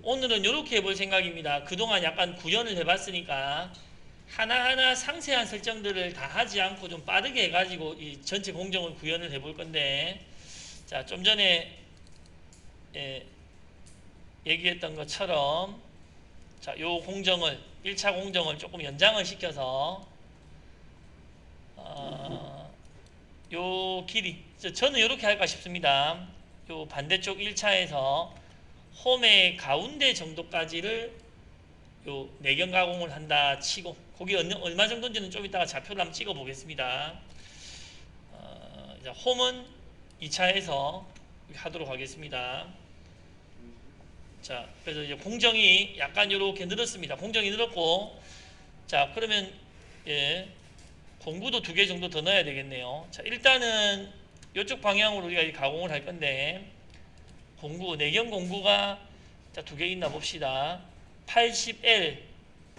오늘은 이렇게 해볼 생각입니다. 그동안 약간 구현을 해봤으니까 하나하나 상세한 설정들을 다 하지 않고 좀 빠르게 해가지고 이 전체 공정을 구현을 해볼 건데, 자, 좀 전에 얘기했던 것처럼, 자, 요 공정을 1차 공정을 조금 연장을 시켜서 요 길이, 저는 이렇게 할까 싶습니다. 요 반대쪽 1차에서 홈의 가운데 정도까지를 요 내경 가공을 한다 치고, 거기 얼마 정도인지는 좀 이따가 좌표를 한번 찍어 보겠습니다. 홈은 2차에서 하도록 하겠습니다. 자, 그래서 이제 공정이 약간 이렇게 늘었습니다. 공정이 늘었고, 자, 그러면 공구도 2개 정도 더 넣어야 되겠네요. 자, 일단은 이쪽 방향으로 우리가 이제 가공을 할 건데, 공구, 내경 공구가 자, 2개 있나 봅시다. 80L,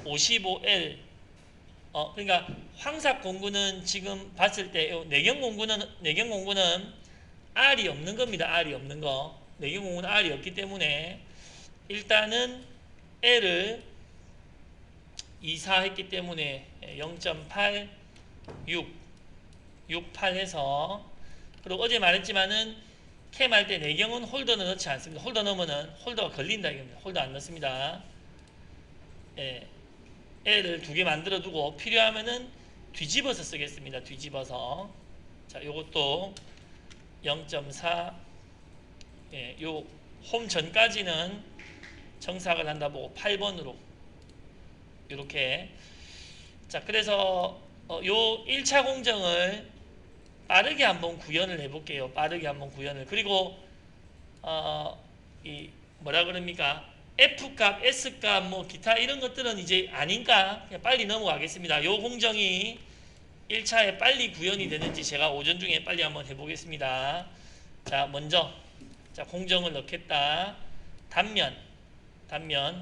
55L. 그러니까 황삭 공구는 지금 봤을 때 내경 공구는 R이 없는 겁니다. R이 없는 거. 내경 공구는 R이 없기 때문에 일단은 L을 24했기 때문에 0.8, 68 해서, 그리고 어제 말했지만은 캠 할 때 내경은 홀더는 넣지 않습니다. 홀더 넣으면은 홀더가 걸린다 이겁니다. 홀더 안 넣습니다. L을 2개 만들어 두고 필요하면은 뒤집어서 쓰겠습니다. 뒤집어서. 자, 요것도 0.4, 요 홈 전까지는 정삭을 한다 보고 8번으로 이렇게. 자, 그래서 요 1차 공정을 빠르게 한번 구현을 해볼게요. 빠르게 한번 구현을. 그리고 이 뭐라 그럽니까? F값, S값, 뭐 기타 이런 것들은 이제 아닌가? 그냥 빨리 넘어가겠습니다. 요 공정이 1차에 빨리 구현이 되는지 제가 오전 중에 빨리 한번 해보겠습니다. 자, 먼저 자, 공정을 넣겠다. 단면,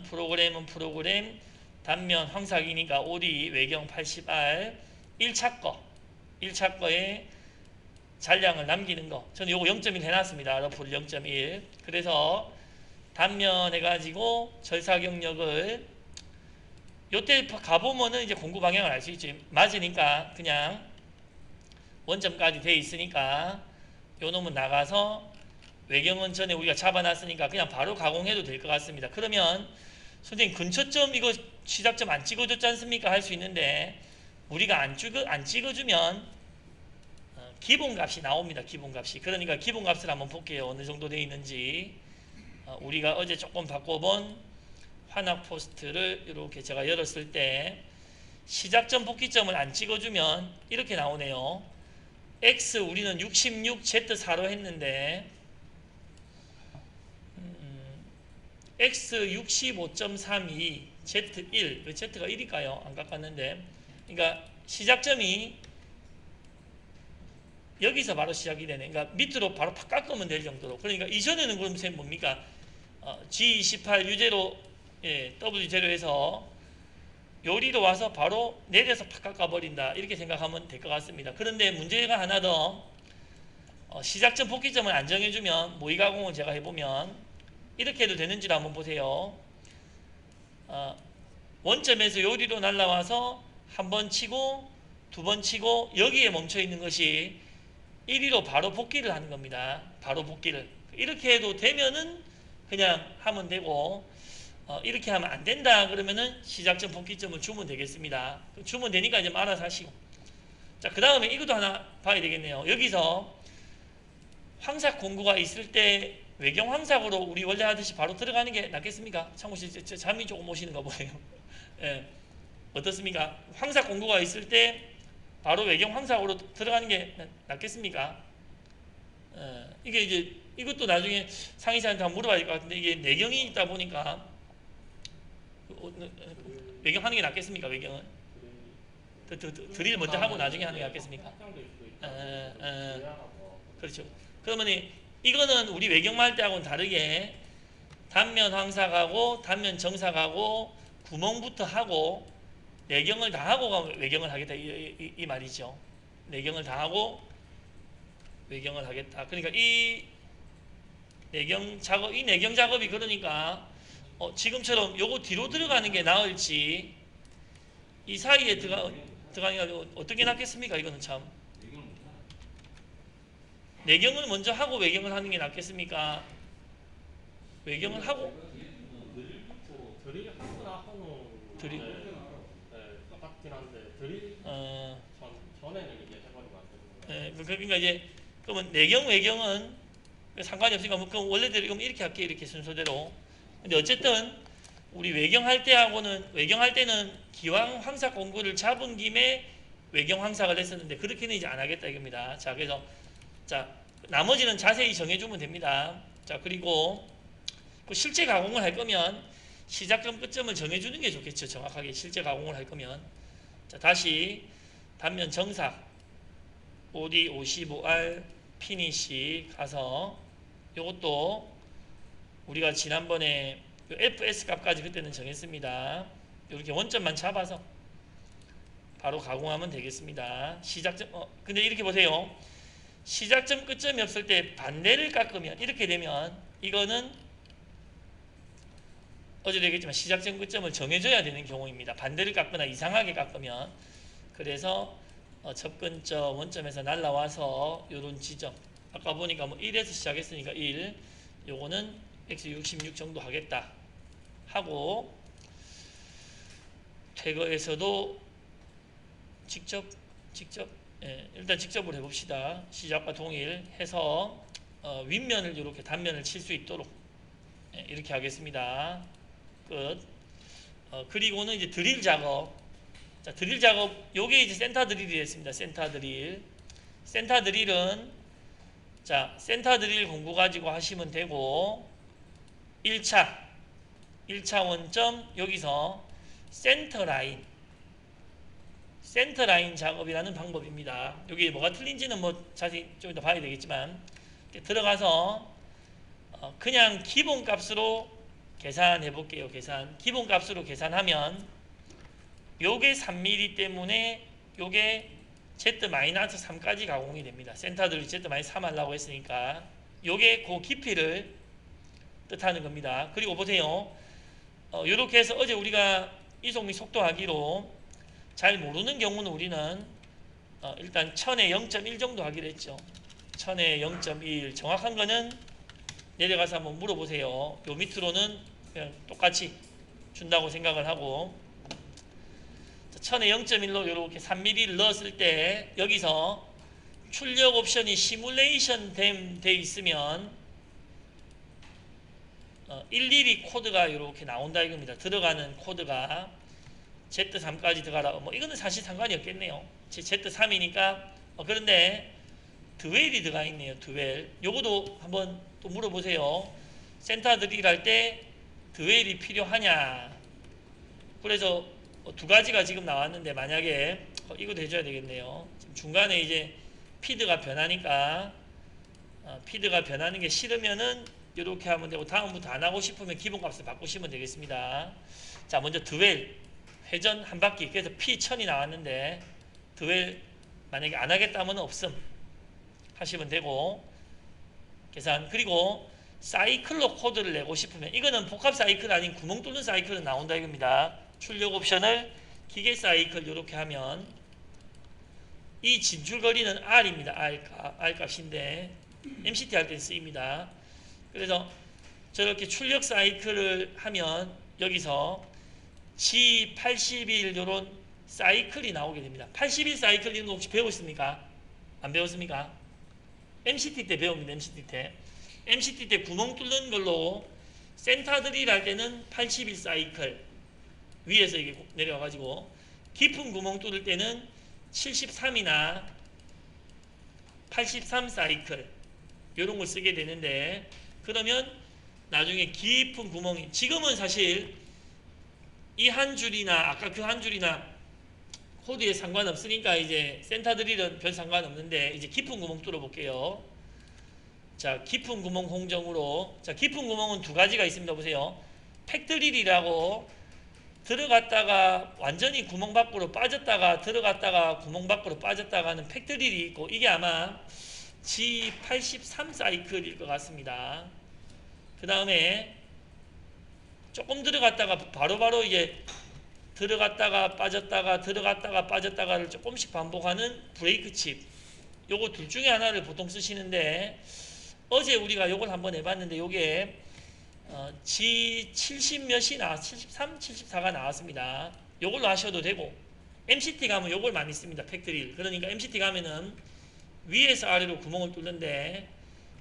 프로그램은 프로그램, 단면 황삭이니까 OD 외경 80R. 1차 거에 잔량을 남기는 거. 저는 요거 0.1 해놨습니다. 러프를 0.1. 그래서 단면 해가지고 절사 경력을 요때 가보면은 이제 공구 방향을 알 수 있죠. 맞으니까 그냥 원점까지 돼 있으니까 요 놈은 나가서, 외경은 전에 우리가 잡아놨으니까 그냥 바로 가공해도 될 것 같습니다. 그러면 선생님 근처점 이거 시작점 안 찍어줬지 않습니까? 할 수 있는데 우리가 안 찍어주면 기본값이 나옵니다. 기본값이. 그러니까 기본값을 한번 볼게요. 어느 정도 돼 있는지. 우리가 어제 조금 바꿔본 환학 포스트를 이렇게 제가 열었을 때 시작점 복귀점을 안 찍어주면 이렇게 나오네요. X 우리는 66 Z4로 했는데 X 65.32 Z1, 왜 Z가 1일까요? 안 깎았는데. 그러니까 시작점이 여기서 바로 시작이 되네. 그러니까 밑으로 바로 팍 깎으면 될 정도로. 그러니까 이전에는 그럼 쌤 뭡니까? G28 U0, W0 해서 요리로 와서 바로 내려서 팍 깎아버린다. 이렇게 생각하면 될 것 같습니다. 그런데 문제가 하나 더, 시작점 복귀점을 안 정해주면, 모의 가공을 제가 해보면 이렇게 해도 되는지를 한번 보세요. 원점에서 요리로 날라와서 한 번 치고, 2번 치고, 여기에 멈춰 있는 것이 1위로 바로 복귀를 하는 겁니다. 바로 복귀를. 이렇게 해도 되면은 그냥 하면 되고, 이렇게 하면 안 된다 그러면은 시작점 복귀점을 주면 되겠습니다. 주면 되니까 이제 알아서 하시고. 자, 그 다음에 이것도 하나 봐야 되겠네요. 여기서 황삭 공구가 있을 때 외경 황삭으로 우리 원래 하듯이 바로 들어가는 게 낫겠습니까? 참고시 잠이 조금 오시는 거 보여요. 예. 어떻습니까? 황삭 공구가 있을 때 바로 외경 황삭으로 들어가는 게 낫겠습니까? 이게 이제 이것도 나중에 상의자한테 한번 물어봐야 될 것 같은데, 이게 내경이 있다 보니까 외경 하는 게 낫겠습니까? 외경은 드릴 먼저 하고 나중에 하는 게 낫겠습니까? 그렇죠. 그러면 이거는 우리 외경만 할 때하고는 다르게 단면 황삭하고 단면 정삭하고 구멍부터 하고 내경을 다 하고 외경을 하겠다 이 말이죠. 내경을 다 하고 외경을 하겠다. 그러니까 이 내경 작업이 그러니까 지금처럼 요거 뒤로 들어가는 게 나을지 이 사이에 들어가는 게 어떻게 낫겠습니까? 이거는 참 내경을 먼저 하고 외경을 하는 게 낫겠습니까? 외경을 하고 드릴 하거나 하는 드릴. 똑같긴 한데 드릴 전에는 이게 해버리면 안 되는 거예요. 그러니까 이제 그러면 내경 외경은 상관이 없으니까 뭐 그럼 원래대로 그럼 이렇게 할게 이렇게 순서대로. 근데 어쨌든 우리 외경할 때하고는 외경할 때는 기왕 황사 공구를 잡은 김에 외경 황사를 했었는데 그렇게는 이제 안 하겠다 이겁니다. 자 그래서 자 나머지는 자세히 정해주면 됩니다. 자 그리고 실제 가공을 할 거면 시작점 끝점을 정해주는 게 좋겠죠. 정확하게 실제 가공을 할 거면. 자 다시 단면 정삭 OD 55R 피니시 가서 요것도 우리가 지난번에 FS 값까지 그때는 정했습니다. 이렇게 원점만 잡아서 바로 가공하면 되겠습니다. 시작점 근데 이렇게 보세요. 시작점 끝점이 없을 때 반대를 깎으면 이렇게 되면 이거는 어제도 얘기했지만 시작점 끝점을 정해줘야 되는 경우입니다. 반대를 깎거나 이상하게 깎으면. 그래서 접근점 원점에서 날라와서 요런 지점 아까 보니까 뭐 1에서 시작했으니까 1 요거는 x66 정도 하겠다 하고 퇴거에서도 직접 일단 직접으로 해봅시다. 시작과 동일 해서 윗면을 이렇게 단면을 칠 수 있도록 이렇게 하겠습니다. 끝. 그리고는 이제 드릴 작업. 자, 드릴 작업, 요게 이제 센터 드릴이 됐습니다. 센터 드릴. 센터 드릴은, 자, 센터 드릴 공부 가지고 하시면 되고, 1차 원점, 여기서 센터 라인 작업이라는 방법입니다. 여기 뭐가 틀린지는 뭐 자세히 좀 이따 봐야 되겠지만, 들어가서, 그냥 기본값으로 계산해 볼게요. 기본값으로 계산하면 요게 3mm 때문에 요게 Z-3까지 가공이 됩니다. 센터들이 Z-3 하려고 했으니까 요게 그 깊이를 뜻하는 겁니다. 그리고 보세요. 요렇게 해서 어제 우리가 이송미 속도하기로 잘 모르는 경우는 우리는 일단 1000에 0.1 정도 하기로 했죠. 1000에 0.1 정확한 거는 내려가서 한번 물어보세요. 요 밑으로는 그냥 똑같이 준다고 생각을 하고 1000에 0.1로 이렇게 3mm를 넣었을 때 여기서 출력 옵션이 시뮬레이션 돼 있으면 일일이 코드가 이렇게 나온다 이겁니다. 들어가는 코드가 Z3까지 들어가라. 뭐 이거는 사실 상관이 없겠네요. Z3이니까 그런데 드웰이 들어가 있네요. 드웰. 요거도 한번 또 물어보세요. 센터 드릴 할 때 드웰이 필요하냐. 그래서 두 가지가 지금 나왔는데 만약에 이것도 해줘야 되겠네요. 지금 중간에 이제 피드가 변하니까 피드가 변하는 게 싫으면은 이렇게 하면 되고 다음부터 안 하고 싶으면 기본값을 바꾸시면 되겠습니다. 자 먼저 드웰 회전 한 바퀴 그래서 P1000이 나왔는데 드웰 만약에 안 하겠다면 없음 하시면 되고 계산 그리고 사이클로 코드를 내고 싶으면 이거는 복합 사이클 아닌 구멍 뚫는 사이클은 나온다 이겁니다. 출력 옵션을 기계 사이클 이렇게 하면 이 진출거리는 R입니다. R 값인데 MCT 할 때 쓰입니다. 그래서 저렇게 출력 사이클을 하면 여기서 G81 이런 사이클이 나오게 됩니다. 81 사이클 이런 거 혹시 배웠습니까? 안 배웠습니까? MCT 때 배웁니다. MCT 때 구멍 뚫는 걸로 센터 드릴 할 때는 81 사이클 위에서 이게 내려와가지고 깊은 구멍 뚫을 때는 73이나 83 사이클 이런 걸 쓰게 되는데 그러면 나중에 깊은 구멍이 지금은 사실 이 한 줄이나 아까 그 한 줄이나 코드에 상관없으니까 이제 센터 드릴은 별 상관없는데 이제 깊은 구멍 뚫어 볼게요. 자 깊은 구멍 공정으로 자 깊은 구멍은 두 가지가 있습니다. 보세요. 팩드릴이라고 들어갔다가 완전히 구멍 밖으로 빠졌다가 들어갔다가 구멍 밖으로 빠졌다가 하는 팩드릴이 있고 이게 아마 G83 사이클일 것 같습니다. 그 다음에 조금 들어갔다가 바로바로 이제 들어갔다가 빠졌다가 들어갔다가 빠졌다가를 조금씩 반복하는 브레이크 칩. 요거 둘 중에 하나를 보통 쓰시는데 어제 우리가 요걸 한번 해봤는데 요게 G70 몇이 73, 74가 나왔습니다. 요걸로 하셔도 되고 MCT 가면 요걸 많이 씁니다. 팩트릴. 그러니까 MCT 가면은 위에서 아래로 구멍을 뚫는데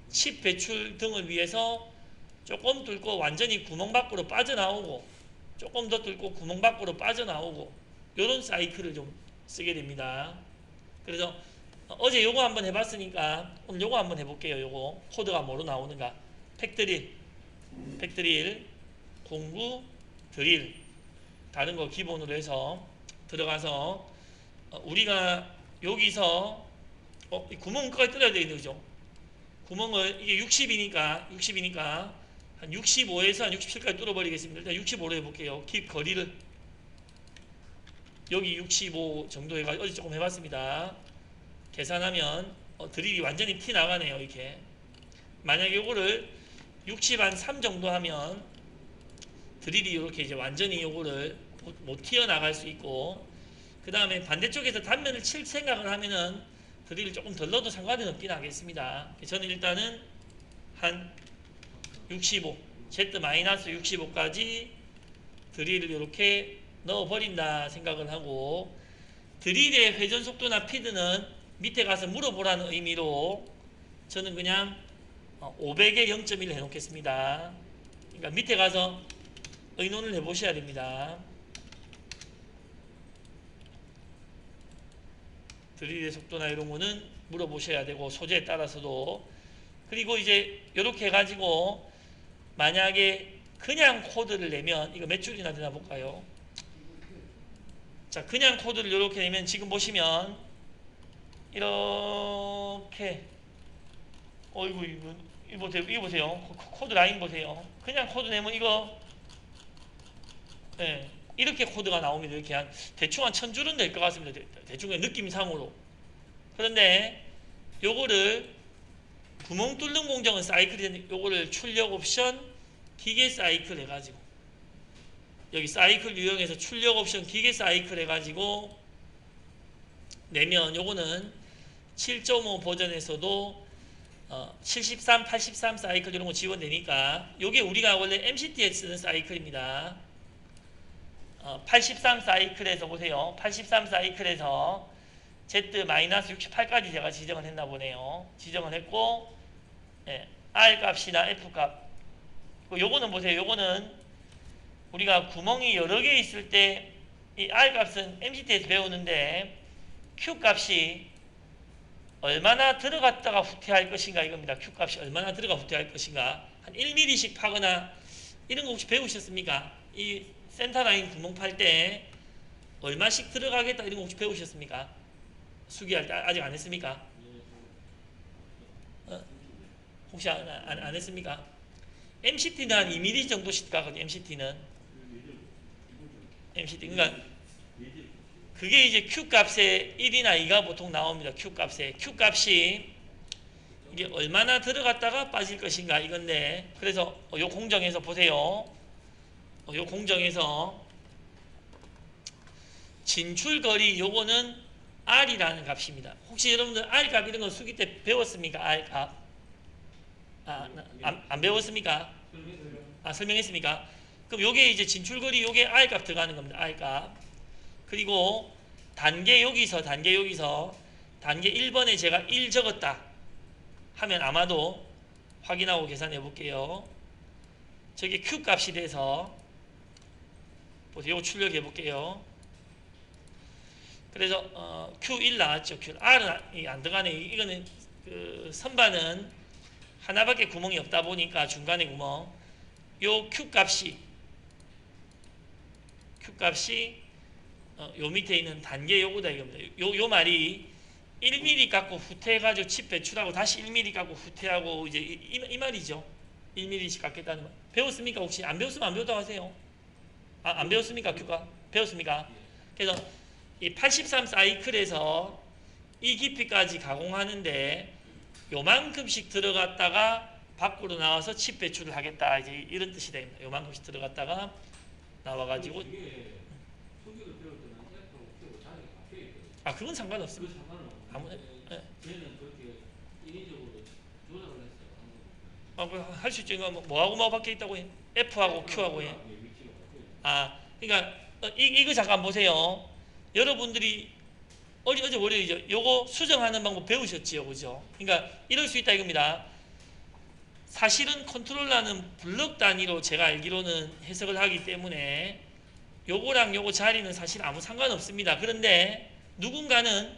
칩 배출 등을 위해서 조금 뚫고 완전히 구멍 밖으로 빠져나오고 조금 더 뚫고 구멍 밖으로 빠져나오고 요런 사이클을 좀 쓰게 됩니다. 그래서 어제 요거 한번 해봤으니까 오늘 요거 한번 해볼게요. 요거 코드가 뭐로 나오는가. 팩트릴 09 드릴 다른 거 기본으로 해서 들어가서 우리가 여기서 이 구멍 끝까지 뚫어야 되는 거죠. 구멍을 이게 60이니까 한 65에서 한 67까지 뚫어버리겠습니다. 일단 65로 해볼게요. 거리를 여기 65 정도 해가지고 어제 조금 해봤습니다. 계산하면 드릴이 완전히 티 나가네요. 이렇게 만약에 요거를 60 한 3 정도 하면 드릴이 이렇게 이제 완전히 요거를 못 튀어나갈 수 있고, 그 다음에 반대쪽에서 단면을 칠 생각을 하면은 드릴을 조금 덜 넣어도 상관은 없긴 하겠습니다. 저는 일단은 한 65, Z-65까지 드릴을 이렇게 넣어버린다 생각을 하고, 드릴의 회전 속도나 피드는 밑에 가서 물어보라는 의미로 저는 그냥 500에 0.1 해놓겠습니다. 그러니까 밑에 가서 의논을 해보셔야 됩니다. 드릴의 속도나 이런 거는 물어보셔야 되고, 소재에 따라서도. 그리고 이제 이렇게 해가지고 만약에 그냥 코드를 내면 이거 몇 줄이나 되나 볼까요? 자, 그냥 코드를 이렇게 내면 지금 보시면 이렇게 어이구 이거 보세요. 코드 라인 보세요. 그냥 코드 내면 이거 이렇게 코드가 나옵니다. 이렇게 한 대충 한 1000줄은 될 것 같습니다. 대충 느낌상으로. 그런데 요거를 구멍 뚫는 공정은 사이클이 요거를 출력 옵션 기계 사이클 해가지고 여기 사이클 유형에서 출력 옵션 기계 사이클 해가지고 내면 요거는 7.5 버전에서도 73, 83 사이클 이런 거 지원되니까 요게 우리가 원래 MCT에 쓰는 사이클입니다. 83 사이클에서 보세요. 83 사이클에서 Z-68까지 제가 지정을 했나 보네요. 지정을 했고, R 값이나 F 값. 요거는 보세요. 요거는 우리가 구멍이 여러 개 있을 때 이 R 값은 MCT에서 배우는데 Q 값이 얼마나 들어갔다가 후퇴할 것인가 이겁니다. Q 값이 얼마나 들어가 후퇴할 것인가. 한 1mm씩 파거나 이런 거 혹시 배우셨습니까? 이 센터라인 구멍 팔 때 얼마씩 들어가겠다 이런 거 혹시 배우셨습니까? 수기할 때 아직 안 했습니까? 혹시 안 했습니까? MCT는 한 2mm 정도씩 가거든요. MCT 그러니까 그게 이제 Q 값의 1이나 2가 보통 나옵니다. Q 값이 이게 얼마나 들어갔다가 빠질 것인가 이건데, 그래서 요 공정에서 보세요. 요 공정에서 진출거리 요거는 R이라는 값입니다. 혹시 여러분들 R 값 이런 거 수기 때 배웠습니까? R 값? 안 배웠습니까? 설명했습니까? 그럼 요게 이제 진출거리 요게 R 값 들어가는 겁니다. R 값. 그리고 단계 여기서 단계 1번에 제가 1 적었다 하면 아마도 확인하고 계산해 볼게요. 저게 Q 값이 돼서 보세요. 요거 출력해 볼게요. 그래서 Q1 나왔죠. R은 안 들어가네. 이거는 그 선반은 하나밖에 구멍이 없다 보니까 중간에 구멍. 요 Q 값이 요 밑에 있는 단계 요거다 이겁니다. 요 말이 1mm 깎고 후퇴해가지고 칩 배출하고 다시 1mm 깎고 후퇴하고 이제 이 말이죠. 1mm씩 깎겠다는 말. 배웠습니까? 혹시 안 배웠으면 안 배웠다고 하세요. 안 배웠습니까? Q가? 배웠습니까? 그래서 이 83 사이클에서 이 깊이까지 가공하는데 요만큼씩 들어갔다가 밖으로 나와서 칩 배출을 하겠다. 이제 이런 뜻이 됩니다. 요만큼씩 들어갔다가 나와가지고 이게 소기를 배울 때는 F하고 Q하고 자리가 바뀌어 있거든요. 아 그건 상관없습니다. 그 상관은 아무 없는데 쟤는 그렇게 인위적으로 조작을 했어요. 할 수 있죠. 이거 뭐하고 뭐 바뀌어 있다고 해? F하고 Q하고 해. 위치가 바뀌어 있어요. 아 그러니까 이거 잠깐 보세요. 여러분들이 어제 월요일이죠. 요거 수정하는 방법 배우셨지요, 그죠? 그러니까 이럴 수 있다 이겁니다. 사실은 컨트롤러는 블럭 단위로 제가 알기로는 해석을 하기 때문에 요거랑 요거 자리는 사실 아무 상관없습니다. 그런데 누군가는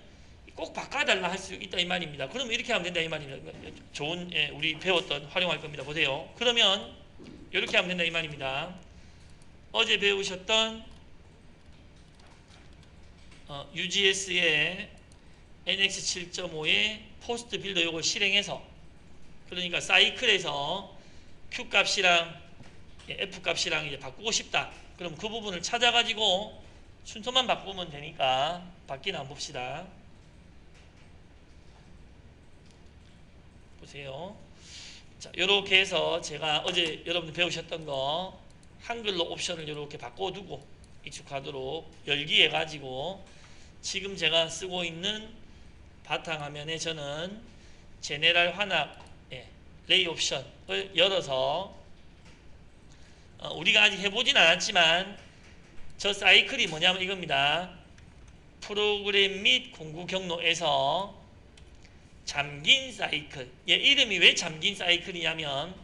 꼭 바꿔달라 할 수 있다 이 말입니다. 그러면 이렇게 하면 된다 이 말입니다. 좋은 우리 배웠던 활용할 겁니다. 보세요. 그러면 이렇게 하면 된다 이 말입니다. 어제 배우셨던 UGS의 NX 7.5의 포스트 빌더 요걸 실행해서 그러니까 사이클에서 Q 값이랑 F 값이랑 이제 바꾸고 싶다. 그럼 그 부분을 찾아가지고 순서만 바꾸면 되니까 바뀌나 한번 봅시다. 보세요. 자, 요렇게 해서 제가 어제 여러분들 배우셨던 거 한글로 옵션을 이렇게 바꿔두고 익숙하도록 열기해 가지고 지금 제가 쓰고 있는 바탕화면에 저는 제네럴 환압 레이 옵션을 열어서 우리가 아직 해보진 않았지만 저 사이클이 뭐냐면 이겁니다. 프로그램 및 공구 경로에서 잠긴 사이클. 얘 이름이 왜 잠긴 사이클이냐면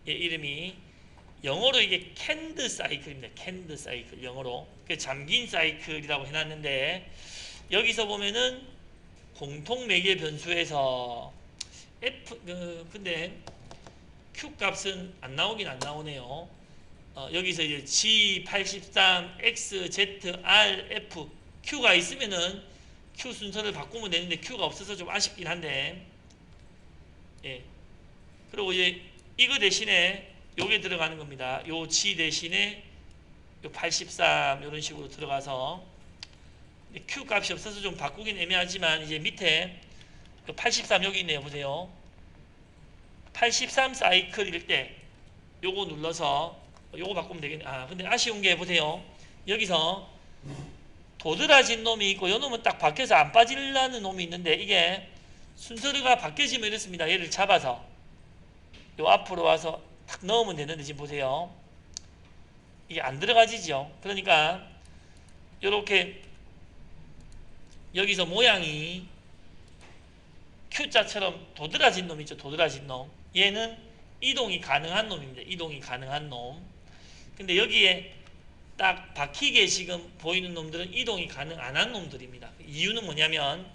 얘 이름이 영어로 이게 캔드 사이클입니다. 캔드 사이클 영어로. 그 잠긴 사이클이라고 해놨는데 여기서 보면은 공통 매개 변수에서 근데 Q 값은 안 나오긴 안 나오네요. 여기서 이제 G83, X, Z, R, F, Q가 있으면은 Q 순서를 바꾸면 되는데 Q가 없어서 좀 아쉽긴 한데, 예. 그리고 이제 이거 대신에 요게 들어가는 겁니다. 요 G 대신에 요 83 이런 식으로 들어가서 Q 값이 없어서 좀 바꾸긴 애매하지만 이제 밑에 83 여기 있네요. 보세요. 83 사이클일 때 요거 눌러서 요거 바꾸면 되겠네. 근데 아쉬운 게 보세요. 여기서 도드라진 놈이 있고 요 놈은 딱 바뀌어서 안 빠지려는 놈이 있는데 이게 순서가 바뀌어지면 이렇습니다. 얘를 잡아서 요 앞으로 와서 탁 넣으면 되는데 지금 보세요. 이게 안 들어가지죠. 그러니까 요렇게 여기서 모양이 Q자처럼 도드라진 놈 있죠. 도드라진 놈. 얘는 이동이 가능한 놈입니다. 이동이 가능한 놈. 근데 여기에 딱 박히게 지금 보이는 놈들은 이동이 가능 안 한 놈들입니다. 이유는 뭐냐면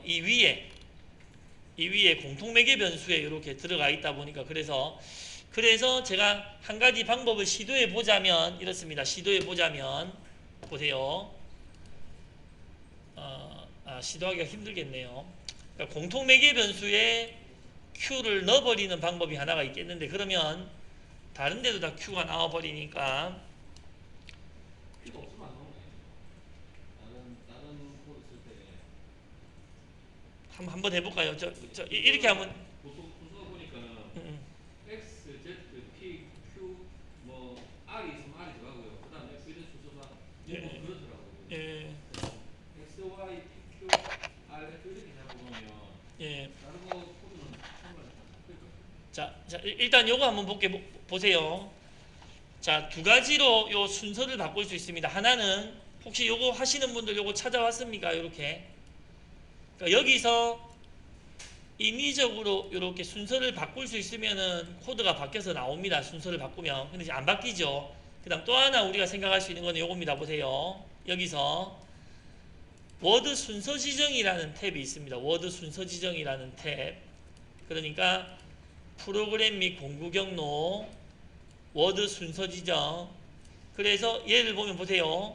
이 위에 공통매개 변수에 이렇게 들어가 있다 보니까 그래서 제가 한 가지 방법을 시도해 보자면 이렇습니다. 시도해 보자면 보세요. 시도하기가 힘들겠네요. 그러니까 공통매개 변수에 Q를 넣어버리는 방법이 하나가 있겠는데 그러면 다른 데도 다 Q가 나와버리니까 이거 없으면 안 나오네. 다른 코드 쓸 때 한번 해볼까요? 이렇게 하면 보통 순서가 보니까 X, Z, P, Q 뭐 R이 있으면 R이 들어가고요. 그 다음에 F 이런 순서가 예. 뭐 그렇더라고요. 예, X, Y, P, Q, R, F 이렇게 잡아보면 예. 다른 거 코드는 상관이 자, 일단 요거 한번 보세요. 자, 두 가지로 요 순서를 바꿀 수 있습니다. 하나는 혹시 요거 하시는 분들 요거 찾아왔습니까? 이렇게. 그러니까 여기서 인위적으로 이렇게 순서를 바꿀 수 있으면은 코드가 바뀌어서 나옵니다. 순서를 바꾸면. 근데 이제 안 바뀌죠. 그 다음 또 하나 우리가 생각할 수 있는 건 요겁니다. 보세요. 여기서 워드 순서 지정이라는 탭이 있습니다. 워드 순서 지정이라는 탭. 그러니까 프로그램 및 공구 경로 워드 순서 지정. 그래서 얘를 보면 보세요.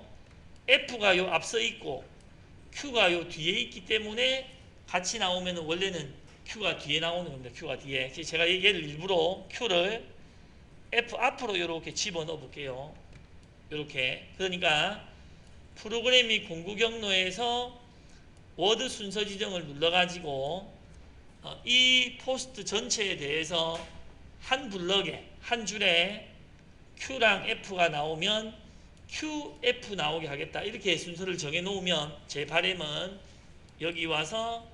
F가 요 앞서 있고 Q가 요 뒤에 있기 때문에 같이 나오면 원래는 Q가 뒤에 나오는 겁니다. Q가 뒤에. 제가 얘를 일부러 Q를 F 앞으로 이렇게 집어넣어 볼게요. 이렇게. 그러니까 프로그램 및 공구 경로에서 워드 순서 지정을 눌러가지고 이 포스트 전체에 대해서 한 블럭에 한 줄에 Q랑 F가 나오면 QF 나오게 하겠다. 이렇게 순서를 정해 놓으면 제 바람은 여기 와서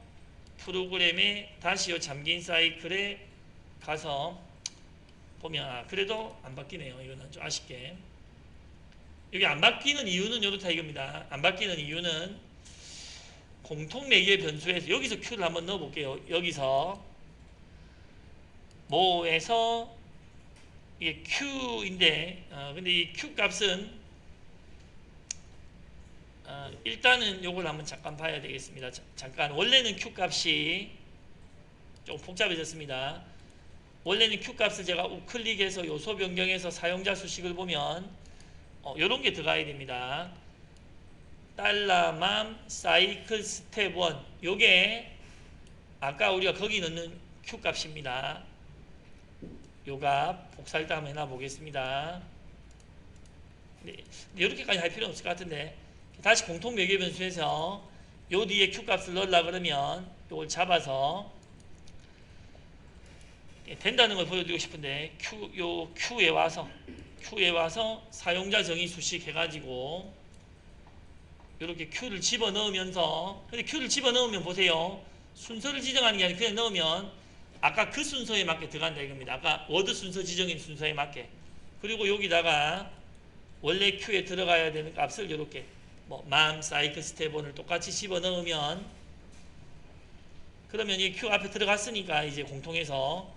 프로그램에 다시 요 잠긴 사이클에 가서 보면 그래도 안 바뀌네요. 이거는 좀 아쉽게. 여기 안 바뀌는 이유는 이렇다 이겁니다. 안 바뀌는 이유는 공통 매개 변수에서 여기서 Q를 한번 넣어 볼게요. 여기서 뭐에서 이게 Q인데 근데 이 Q 값은 일단은 요걸 한번 잠깐 봐야 되겠습니다. 잠깐 원래는 Q 값이 좀 복잡해졌습니다. 원래는 Q 값을 제가 우클릭해서 요소 변경해서 사용자 수식을 보면 요런 게 들어가야 됩니다. $mam 사이클 스텝 1 요게 아까 우리가 거기 넣는 Q 값입니다. 요 값 복사 일단 한번 해놔 보겠습니다. 이렇게까지 할 필요는 없을 것 같은데 다시 공통 매개 변수에서 요 뒤에 Q 값을 넣으려 그러면 요걸 잡아서 된다는 걸 보여드리고 싶은데 Q에 와서 사용자 정의 수식 해가지고 이렇게 Q를 집어넣으면서 근데 Q를 집어넣으면 보세요. 순서를 지정하는 게 아니라 그냥 넣으면 아까 그 순서에 맞게 들어간다 이겁니다. 아까 워드 순서 지정인 순서에 맞게. 그리고 여기다가 원래 Q에 들어가야 되는 값을 이렇게 mam 사이클 스텝 1을 똑같이 집어넣으면 그러면 이 Q 앞에 들어갔으니까 이제 공통해서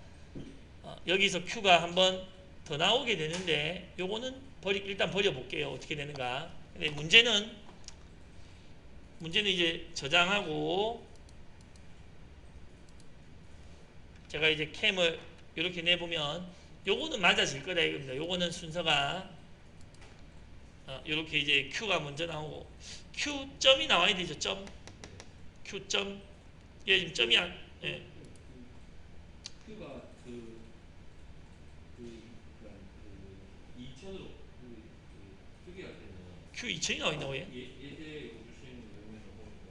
여기서 Q가 한번 더 나오게 되는데 요거는 일단 버려볼게요. 어떻게 되는가. 근데 문제는 이제 저장하고 제가 이제 캠을 이렇게 내보면 요거는 맞아질 거다 이겁니다. 요거는 순서가 이렇게 이제 Q가 먼저 나오고 Q점이 나와야 되죠. 점 Q점 얘 지금 점이 예. Q가 그 2천으로 표기할 때는 Q 2000이 나와 있나 왜? 예제 주신 경우에는 보니까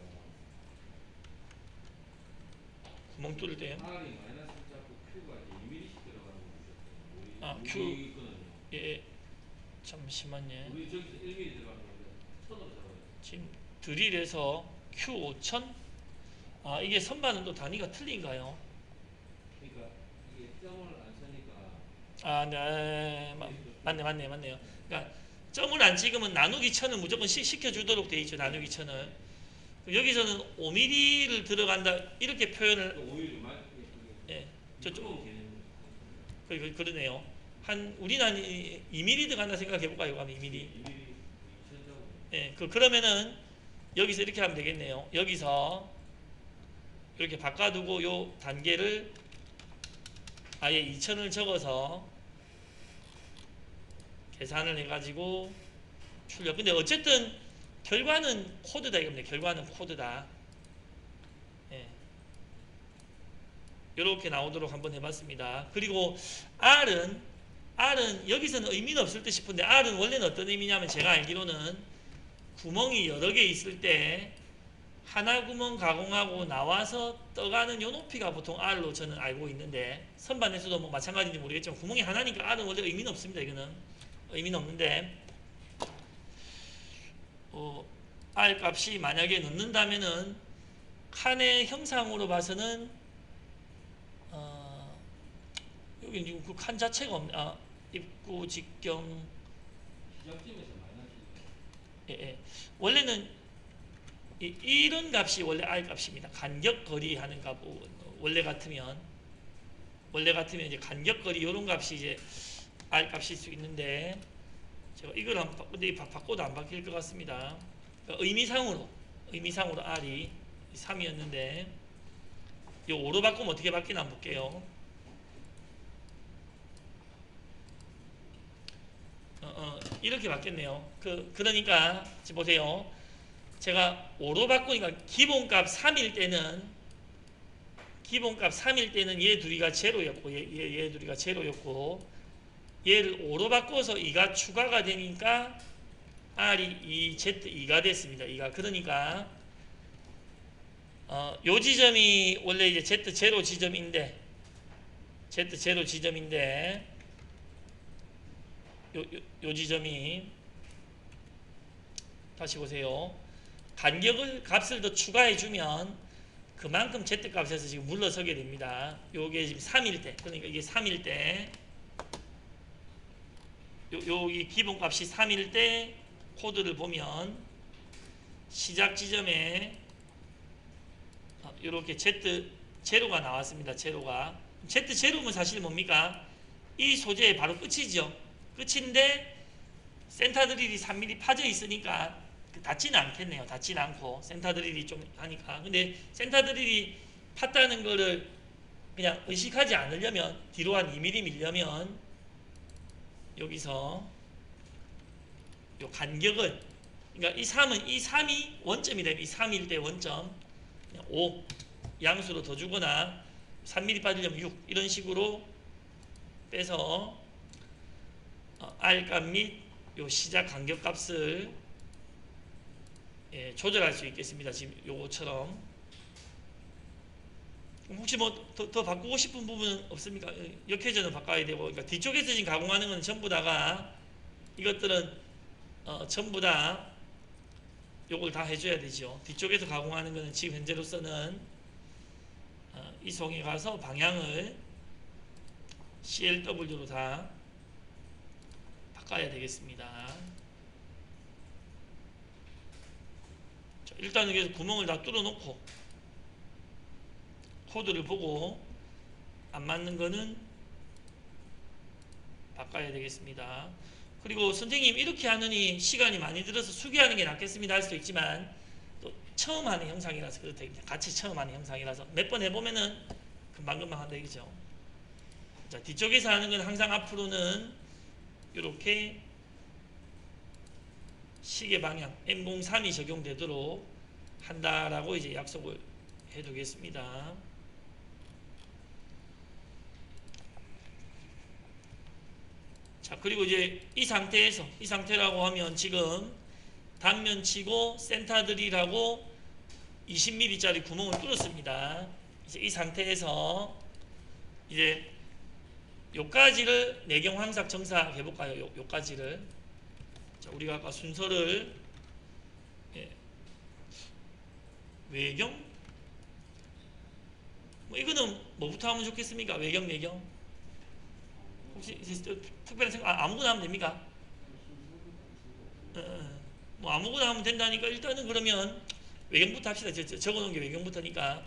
구멍 뚫을 때요. R이 마이너스 잡고 Q가 이제 2mm씩 들어가는 거 보셨잖아요. 아, 우리 Q. 거는요. 예. 잠시만요. 우리 저기서 1mm 들어가는 건데 1000으로 잡아요. 지금 드릴에서 Q 5000? 이게 선반은 또 단위가 틀린가요? 그러니까 이게 점을 안 쳐니까 네. 맞네요. 그러니까 점을 안 찍으면 나누기 1000을 무조건 시켜주도록 돼 있죠. 나누기 1000을. 여기서는 5mm를 들어간다 이렇게 표현을 오히려 말 예. 저쪽 개념 그러네요. 우리는 한 2mm 들어간다 생각해 볼까요? 2mm. 2mm 2천 잡고 예. 그러면은 여기서 이렇게 하면 되겠네요. 여기서 이렇게 바꿔두고 요 단계를 아예 2000을 적어서 계산을 해가지고 출력. 근데 어쨌든 결과는 코드다 이겁니다. 결과는 코드다. 예. 이렇게 나오도록 한번 해봤습니다. 그리고 R은 여기서는 의미는 없을 듯 싶은데 R은 원래는 어떤 의미냐면 제가 알기로는 구멍이 여러 개 있을 때 하나 구멍 가공하고 나와서 떠가는 요 높이가 보통 R로 저는 알고 있는데 선반에서도 뭐 마찬가지인지 모르겠지만 구멍이 하나니까 R은 원래 의미는 없습니다. 이거는 의미는 없는데 R 값이 만약에 넣는다면은 칸의 형상으로 봐서는 여기 지금 그 칸 자체가 없네. 입구 직경 시작점에서 마이너스 예. 원래는 이런 값이 원래 R 값입니다. 간격 거리 하는 값 원래 같으면 이제 간격 거리 이런 값이 이제 R 값일 수 있는데 제가 이걸 근데 바꿔도 안 바뀔 것 같습니다. 그러니까 의미상으로 R이 3이었는데 이 5로 바꾸면 어떻게 바뀌나 한번 볼게요. 이렇게 바뀌었네요. 그러니까 지금 보세요. 제가 5로 바꾸니까 기본값 3일 때는 얘 둘이가 제로였고 얘 둘이가 제로였고 얘를 5로 바꿔서 2가 추가가 되니까 R이 2Z2가 됐습니다. 2가 그러니까 요 지점이 원래 이제 Z0 지점인데 Z0 지점인데 요 지점이 다시 보세요. 간격을 값을 더 추가해 주면 그만큼 Z 값에서 지금 물러서게 됩니다. 요게 지금 3일 때, 그러니까 이게 3일 때 여기 기본값이 3일 때 코드를 보면 시작 지점에 이렇게 Z0가 나왔습니다. 제로가 Z0면 사실 뭡니까? 이 소재의 바로 끝이죠. 끝인데 센터 드릴이 3mm 파져 있으니까 닿지는 않겠네요. 닿지는 않고 센터 드릴이 좀 하니까. 근데 센터 드릴이 팠다는 거를 그냥 의식하지 않으려면 뒤로 한 2mm 밀려면 여기서 요 간격을, 그러니까 이 3이 원점이 되면 이 3일 때 원점 그냥 5 양수로 더 주거나 3mm 빠지려면 6 이런 식으로 빼서 R값 및 요 시작 간격 값을 조절할 수 있겠습니다. 지금 요거처럼. 혹시 뭐 더 바꾸고 싶은 부분 없습니까? 역회전을 바꿔야 되고, 그러니까 뒤쪽에서 지금 가공하는 건 전부 다가 이것들은 전부 다 요걸 다 해줘야 되죠. 뒤쪽에서 가공하는 거는 지금 현재로서는 이송에 가서 방향을 CLW로 다 바꿔야 되겠습니다. 자, 일단 여기서 구멍을 다 뚫어 놓고 코드를 보고 안 맞는 거는 바꿔야 되겠습니다. 그리고 선생님 이렇게 하느니 시간이 많이 들어서 수기하는 게 낫겠습니다 할 수도 있지만 또 처음 하는 형상이라서 그렇다. 같이 처음 하는 형상이라서 몇 번 해보면은 금방금방 한다 이거죠. 자, 뒤쪽에서 하는 건 항상 앞으로는 이렇게 시계 방향 M03이 적용되도록 한다라고 이제 약속을 해두겠습니다. 자, 그리고 이제 이 상태라고 하면 지금 단면 치고 센터 드릴하고 20mm짜리 구멍을 뚫었습니다. 이제 이 상태에서 이제 요까지를 내경 황삭 정사 해볼까요? 요까지를. 자, 우리가 아까 순서를 외경? 뭐 이거는 뭐부터 하면 좋겠습니까? 외경, 내경? 혹시 특별한 생각 아무거나 하면 됩니까? 뭐 아무거나 하면 된다니까 일단은 그러면 외경부터 합시다. 적어놓은 게 외경부터니까.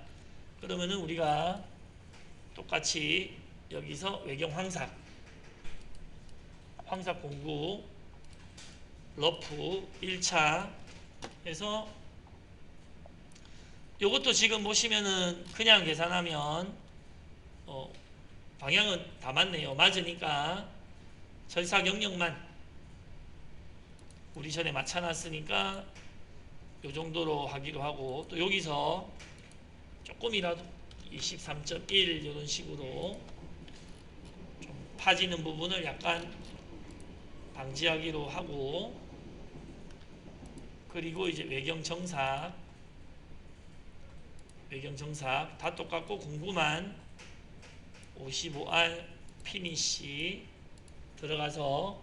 그러면은 우리가 똑같이 여기서 외경 황삭 공구 러프 1차 해서 요것도 지금 보시면은 그냥 계산하면 방향은 다 맞네요. 맞으니까 절삭 영역만 우리 전에 맞춰놨으니까 요 정도로 하기로 하고, 또 여기서 조금이라도 23.1 이런 식으로 좀 파지는 부분을 약간 방지하기로 하고, 그리고 이제 외경 정삭 다 똑같고 공구만 55R 피니시 들어가서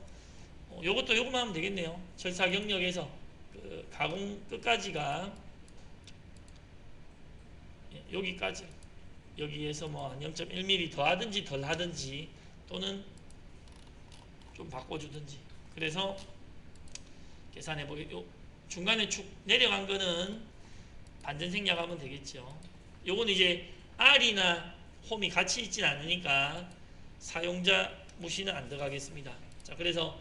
요것도 요것만 하면 되겠네요. 절삭 영역에서 그 가공 끝까지가 여기까지, 여기에서 뭐 한 0.1mm 더 하든지 덜 하든지 또는 좀 바꿔주든지, 그래서 계산해 보겠요. 중간에 축 내려간 거는 반전 생략하면 되겠죠. 요거는 이제 R이나 홈이 같이 있진 않으니까 사용자 무시는 안 들어가겠습니다. 자, 그래서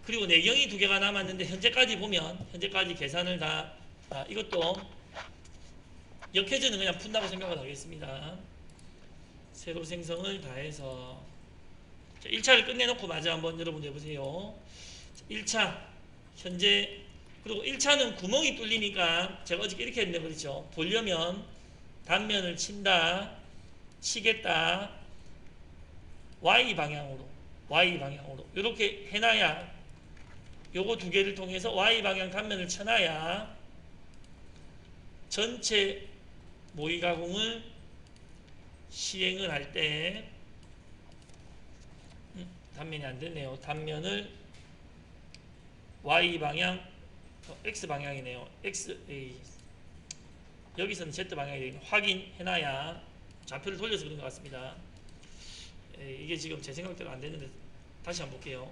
그리고 내경이 두 개가 남았는데 현재까지 보면 현재까지 계산을 다 이것도 역회전은 그냥 푼다고 생각을 하겠습니다. 세로 생성을 다 해서 1차를 끝내놓고 마저 한번 여러분 해보세요. 1차 현재, 그리고 1차는 구멍이 뚫리니까 제가 어저께 이렇게 했는데 그렇죠. 보려면 단면을 친다, 치겠다, Y 방향으로 이렇게 해놔야, 요거 두 개를 통해서 Y 방향 단면을 쳐놔야 전체 모의 가공을 시행을 할 때 단면이 안 되네요. 단면을 Y 방향, X 방향이네요. 여기서는 Z 방향이 되겠네요. 확인해놔야 좌표를 돌려서 그런 것 같습니다. 이게 지금 제 생각대로 안 되는데 다시 한번 볼게요.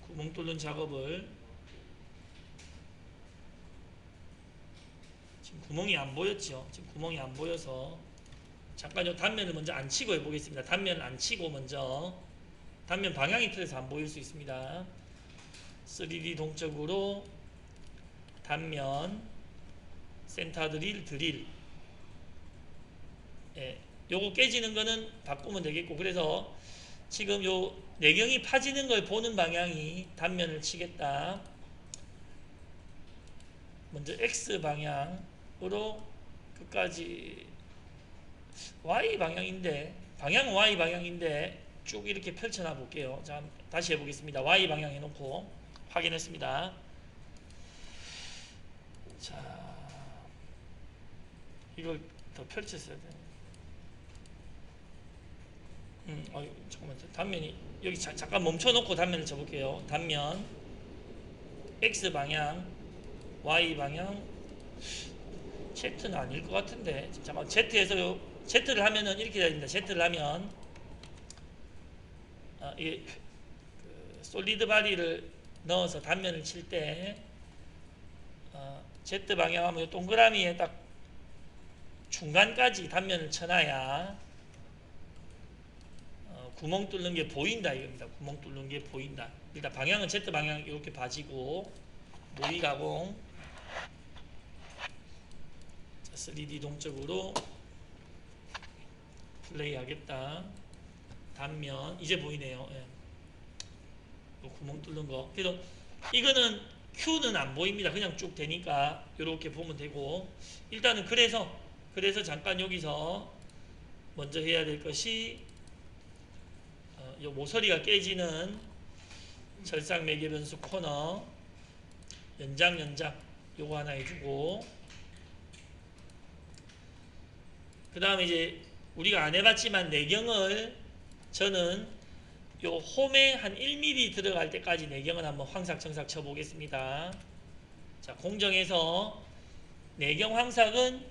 구멍 뚫는 작업을 지금 구멍이 안 보였죠. 지금 구멍이 안 보여서 잠깐 요 단면을 먼저 안 치고 해보겠습니다. 단면을 안 치고 먼저 단면 방향이 틀려서 안 보일 수 있습니다. 3D 동적으로 단면 센터 드릴 요거 깨지는 거는 바꾸면 되겠고, 그래서 지금 요 내경이 파지는 걸 보는 방향이 단면을 치겠다. 먼저 X 방향으로 끝까지 Y 방향인데, 방향은 Y 방향인데 쭉 이렇게 펼쳐놔 볼게요. 자, 다시 해보겠습니다. Y 방향 해놓고 확인했습니다. 자, 이걸 더 펼쳤어야 되네. 잠깐만, 단면이 여기 잠깐 멈춰놓고 단면을 쳐볼게요. 단면 X 방향, Y 방향, Z는 아닐 것 같은데, 잠깐 Z에서 Z를 하면은 이렇게 돼야 됩니다. Z를 하면 이게 솔리드 바디를 넣어서 단면을 칠 때 Z 방향 하면 이 동그라미에 딱 중간까지 단면을 쳐놔야 구멍 뚫는 게 보인다 이겁니다. 구멍 뚫는 게 보인다. 일단 방향은 Z 방향 이렇게 봐지고, 모의 가공 3D 동적으로 플레이 하겠다. 단면 이제 보이네요. 구멍 뚫는 거. 그래서 이거는 Q는 안 보입니다. 그냥 쭉 되니까 이렇게 보면 되고, 일단은 그래서 잠깐 여기서 먼저 해야 될 것이 요 모서리가 깨지는 절삭 매개 변수 코너 연장 요거 하나 해주고, 그 다음에 이제 우리가 안 해봤지만 내경을 저는 요 홈에 한 1mm 들어갈 때까지 내경을 한번 황삭정삭 쳐보겠습니다. 자, 공정에서 내경 황삭은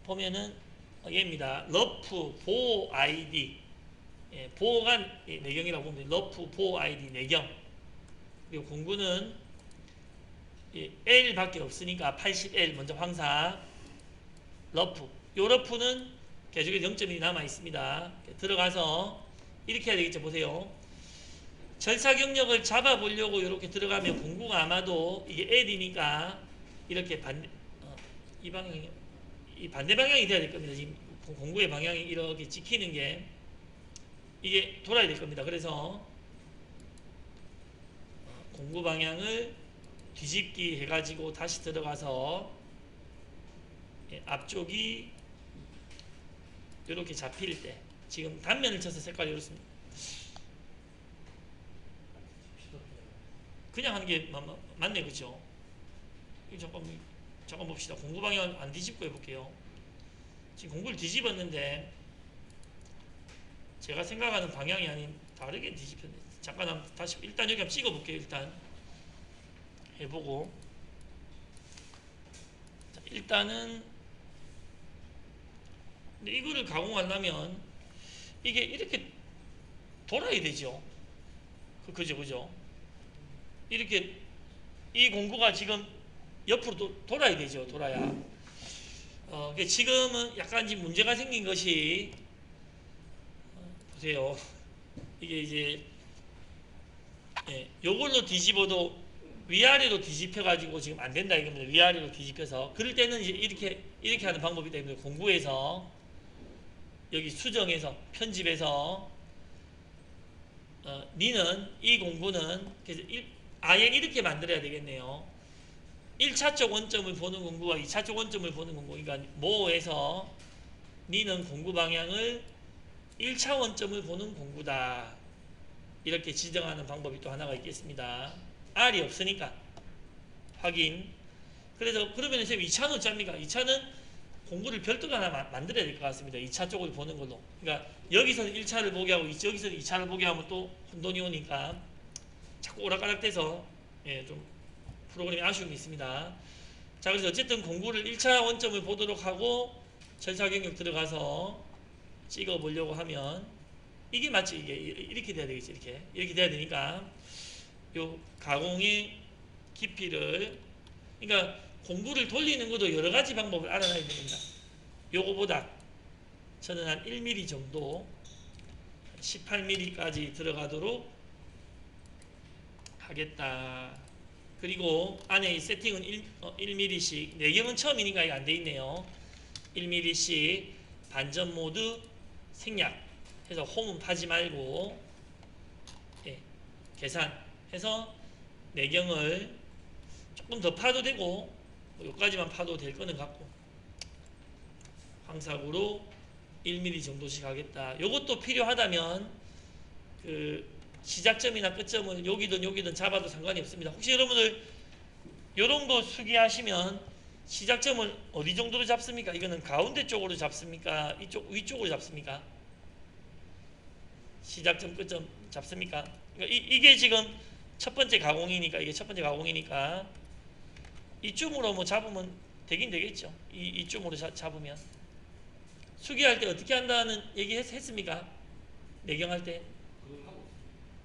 보면은 얘입니다. 러프 보호 아이디, 보호가 내경이라고 보면 돼요. 러프 보호 아이디 내경. 그리고 공구는 L 밖에 없으니까 80L 먼저 황삭. 러프, 요 러프는 계속해서 0.1이 남아 있습니다. 들어가서 이렇게 해야 되겠죠. 보세요. 절삭 영역을 잡아 보려고 이렇게 들어가면 공구가 아마도 이게 L이니까 이렇게 이 방향이, 이 반대 방향이 돼야 될 겁니다. 지금 공구의 방향이 이렇게 찍히는 게 이게 돌아야 될 겁니다. 그래서 공구 방향을 뒤집기 해가지고 다시 들어가서 앞쪽이 이렇게 잡힐 때, 지금 단면을 쳐서 색깔이 이렇습니다. 그냥 하는 게 맞네, 그죠? 잠깐 봅시다. 공구 방향 안 뒤집고 해볼게요. 지금 공구를 뒤집었는데 제가 생각하는 방향이 아닌 다르게 뒤집혔네. 잠깐 다시 일단 여기 한번 찍어볼게요. 일단 해보고, 자, 일단은 근데 이거를 가공하려면 이게 이렇게 돌아야 되죠. 그죠? 이렇게 이 공구가 지금 옆으로 돌아야 되죠. 돌아야. 지금은 약간 지금 문제가 생긴 것이, 보세요. 이게 이제 요걸로 뒤집어도 위아래로 뒤집혀가지고 지금 안 된다 이겁니다. 위아래로 뒤집혀서. 그럴 때는 이제 이렇게 하는 방법이 있습니다. 공구에서 여기 수정해서 편집해서 니는 이 공구는 그래서 아예 이렇게 만들어야 되겠네요. 1차적 원점을 보는 공구와 2차적 원점을 보는 공구, 그러니까 모에서 니는 공구 방향을 1차 원점을 보는 공구다. 이렇게 지정하는 방법이 또 하나가 있겠습니다. R이 없으니까 확인. 그래서 그러면 선생님 2차는 어쩝니까? 2차는 공부를 별도로 하나 만들어야 될 것 같습니다. 2차 쪽을 보는 걸로. 그러니까 여기서는 1차를 보게 하고 여기서는 2차를 보게 하면 또 혼돈이 오니까 자꾸 오락가락돼서 예, 좀 프로그램이 아쉬움이 있습니다. 자, 그래서 어쨌든 공부를 1차 원점을 보도록 하고 절차 경력 들어가서 찍어 보려고 하면 이게 맞지? 이게 이렇게 돼야 되겠지? 이렇게 돼야 되니까 요 가공의 깊이를, 그러니까 공구를 돌리는 것도 여러 가지 방법을 알아놔야 됩니다. 요거보다 저는 한 1mm 정도 18mm까지 들어가도록 하겠다. 그리고 안에 세팅은 1mm씩, 내경은 처음이니까 이거 안 돼 있네요. 1mm씩 반전 모드 생략 해서 홈은 파지 말고, 예, 계산해서 내경을 조금 더 파도 되고 여기까지만 파도 될 거는 같고, 황사구로 1mm 정도씩 하겠다. 요것도 필요하다면 그 시작점이나 끝점을 여기든 잡아도 상관이 없습니다. 혹시 여러분들 요런 거 수기하시면 시작점을 어디 정도로 잡습니까? 이거는 가운데 쪽으로 잡습니까? 이쪽 위쪽으로 잡습니까? 시작점 끝점 잡습니까? 그러니까 이게 지금 첫 번째 가공이니까, 이게 첫 번째 가공이니까 이쯤으로 뭐 잡으면 되긴 되겠죠. 이쯤으로 잡으면. 수기할 때 어떻게 한다는 얘기 했습니까? 내경할 때? 그걸 하고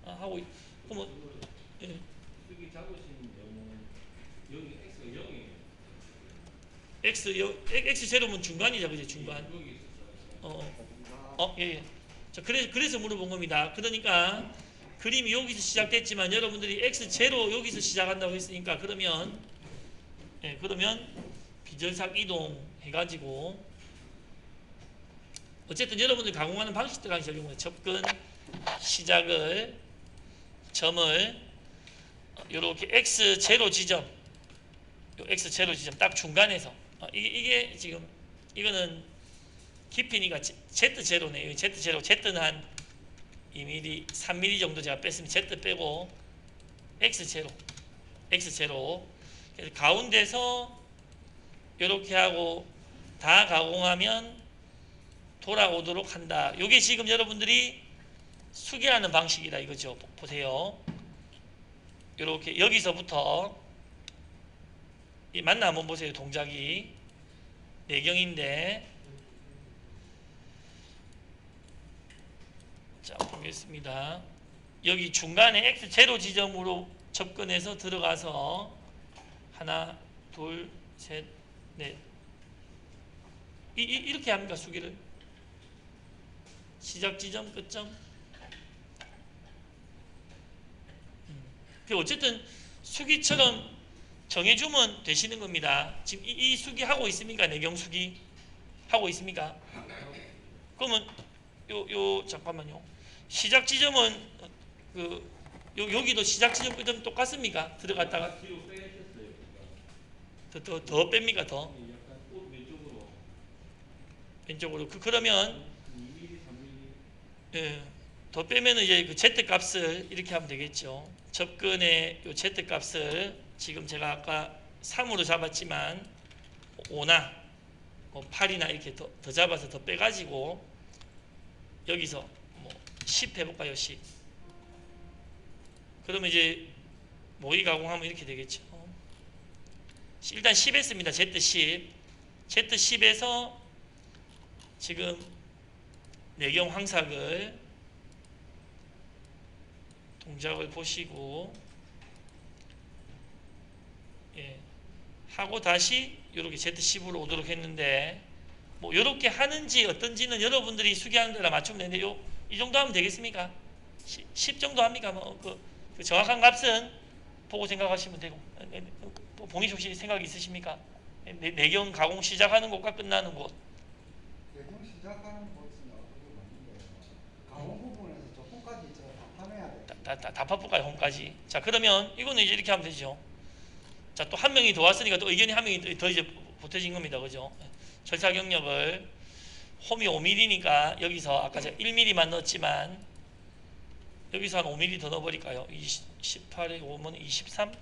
하고 그러면 예. 쓰기 잡으신 경우는 여기 x가 0이에요. x 제로면 중간이죠, 그죠? 중간. 여기 있었어요. 예. 자, 그래서 물어본 겁니다. 그러니까 그림이 여기서 시작됐지만 여러분들이 x 제로 여기서 시작한다고 했으니까 그러면 비절삭 이동 해가지고 어쨌든 여러분들 가공하는 방식들 적용해. 접근 시작을 점을 이렇게 x 제로 지점, 요 x 제로 지점 딱 중간에서 이게 지금 이거는 깊이니까 z 제로네. z 제로, z는 한 2mm, 3mm 정도 제가 뺐으면 z 빼고 x 제로. 그래서 가운데서 이렇게 하고 다 가공하면 돌아오도록 한다. 이게 지금 여러분들이 수기하는 방식이다 이거죠. 보세요. 이렇게 여기서부터 맞나 한번 보세요. 동작이 내경인데, 자 보겠습니다. 여기 중간에 x 제로 지점으로 접근해서 들어가서 하나, 둘, 셋, 넷 이렇게 합니까? 수기를 시작 지점, 끝점. 어쨌든 수기처럼 정해주면 되시는 겁니다. 지금 이 수기 하고 있습니까? 내경 수기 하고 있습니까? 그러면 잠깐만요. 시작 지점은 여기도 시작 지점 끝점 똑같습니까? 들어갔다가 뒤로 빼셨어요. 더 뺍니까? 더 약간 옷 왼쪽으로. 그러면 2mm, 3mm. 예, 더 빼면은 이제 그 z 값을 이렇게 하면 되겠죠. 접근의 요 z 값을 지금 제가 아까 3으로 잡았지만 5나 8이나 이렇게 더 잡아서 더 빼가지고 여기서 뭐 10 해볼까요? 10. 그러면 이제 모의 가공하면 이렇게 되겠죠. 일단 10 했습니다. Z10. Z10에서 지금 내경 황삭을 동작을 보시고, 예, 하고 다시 이렇게 Z10으로 오도록 했는데, 뭐 이렇게 하는지 어떤지는 여러분들이 수기하는 데라 맞추면 되는데 이 정도 하면 되겠습니까? 10 정도 합니까? 그 정확한 값은 보고 생각하시면 되고. 봉희숙 씨 생각 있으십니까? 내경 가공 시작하는 곳과 끝나는 곳. 내경 시작하는 곳은 어떻게 맞는데요? 가공 부분에서 저 홈까지 제가 다 파내야 돼. 다 파볼까요? 홈까지. 자, 그러면 이거는 이제 이렇게 하면 되죠. 자, 또 한 명이 더 왔으니까 또 의견이 한 명이 더 이제 보태진 겁니다. 그죠? 절차 경력을 홈이 5mm니까 여기서 아까 제가 1mm만 넣었지만 여기서 한 5mm 더 넣어버릴까요? 18에 5면 23?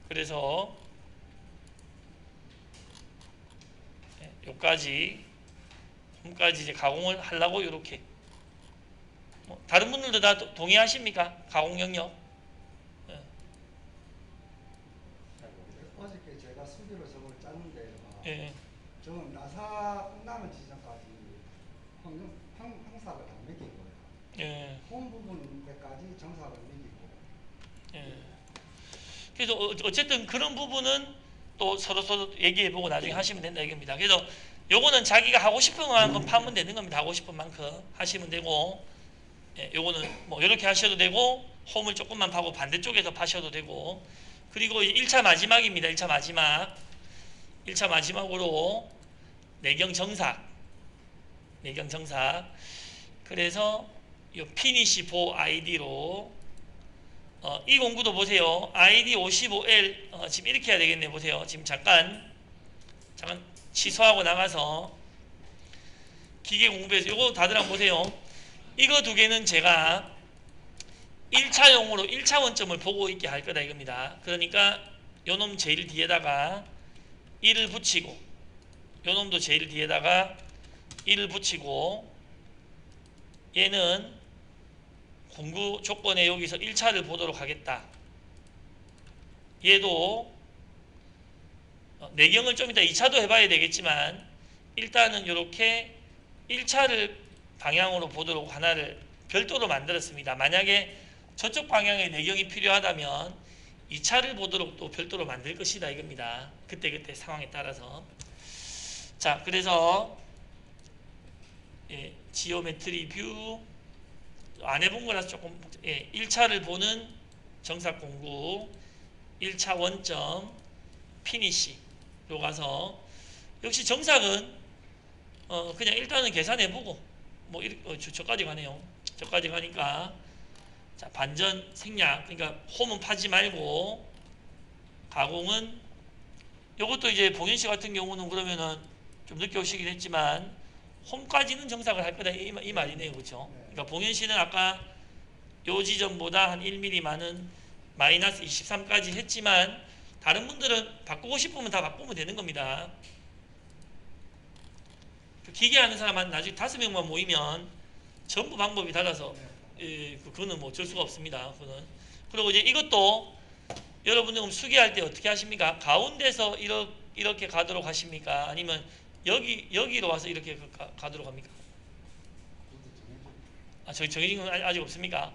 그래서 요까지 이제 가공을 하려고 이렇게. 다른 분들도 다 동의하십니까? 가공 영역. 어저께 제가 수기로 저걸 짰는데 예. 저는 나사 끝나는 지점까지 항삭을 다 매기고요. 예. 홈 부분까지 정삭을 매기고. 예. 그래서 어쨌든 그런 부분은 또 서로 얘기해보고 나중에 하시면 된다 이겁니다. 그래서 요거는 자기가 하고 싶은 만큼 파면 되는 겁니다. 하고 싶은 만큼 하시면 되고, 예, 요거는 뭐 이렇게 하셔도 되고, 홈을 조금만 파고 반대쪽에서 파셔도 되고, 그리고 1차 마지막입니다. 1차 마지막. 1차 마지막으로 내경 정삭. 그래서 요 피니시 보 아이디로 이 공구도 보세요. ID 55L 지금 이렇게 해야 되겠네. 보세요. 지금 잠깐 취소하고 나가서 기계 공부해서 요거 다들 한번 보세요. 이거 두 개는 제가 1차용으로 1차 원점을 보고 있게 할 거다 이겁니다. 그러니까 요놈 제일 뒤에다가 1을 붙이고, 요놈도 제일 뒤에다가 1을 붙이고, 얘는 공구 조건에 여기서 1차를 보도록 하겠다. 얘도 내경을 좀 이따 2차도 해봐야 되겠지만 일단은 이렇게 1차를 방향으로 보도록 하나를 별도로 만들었습니다. 만약에 저쪽 방향에 내경이 필요하다면 2차를 보도록 또 별도로 만들 것이다 이겁니다. 그때 상황에 따라서. 자, 그래서 지오메트리 뷰 안 해본 거라서 조금 1차를 보는 정삭 공구 1차 원점 피니시 요 가서 역시 정삭은 그냥 일단은 계산해보고 뭐 저까지 가네요. 저까지 가니까 자, 반전 생략, 그러니까 홈은 파지 말고 가공은 요것도 이제 봉현씨 같은 경우는 그러면은 좀 늦게 오시긴 했지만 홈까지는 정삭을 할 거다 이 말이네요. 그렇죠? 그러니까 봉현씨는 아까 요 지점보다 한 1mm 많은 마이너스 23까지 했지만 다른 분들은 바꾸고 싶으면 다 바꾸면 되는 겁니다. 기계하는 사람은 나중에 5명만 모이면 전부 방법이 달라서 그거는 뭐 어쩔 수가 없습니다. 그거는. 그리고 이제 이것도 여러분들 그럼 수기할 때 어떻게 하십니까? 가운데서 이렇게 가도록 하십니까? 아니면 여기로 와서 이렇게 가도록 합니까? 저기 정해진 건 아직 없습니까?